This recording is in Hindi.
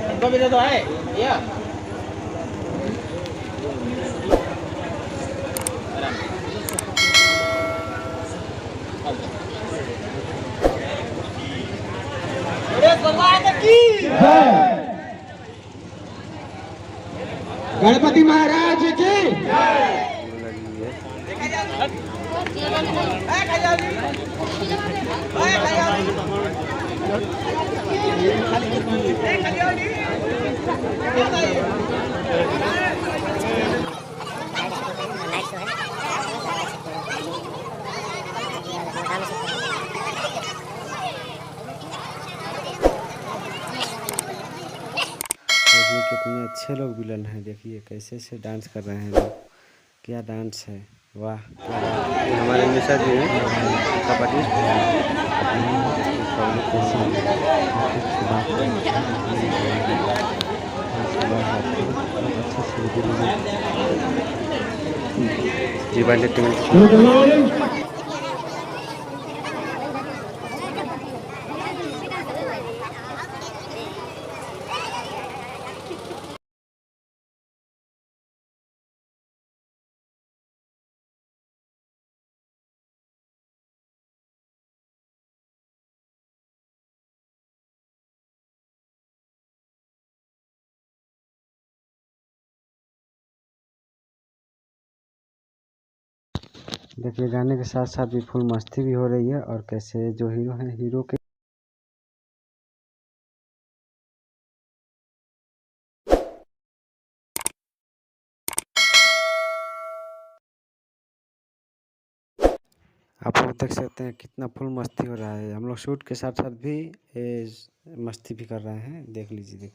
इनको भी दे दो है भैया। गणपति महाराज की देखिए कितने अच्छे लोग विलन हैं। देखिए कैसे से डांस कर रहे हैं लोग। क्या डांस है, वाह क्या बात है। ये हमारे मिश्रा जी हैं कबड्डी। जी एंटरटेनमेंट। देखिए गाने के साथ साथ भी फुल मस्ती भी हो रही है। और कैसे जो हीरो हैं, हीरो के आप लोग देख सकते हैं कितना फुल मस्ती हो रहा है। हम लोग शूट के साथ साथ भी मस्ती भी कर रहे हैं। देख लीजिए।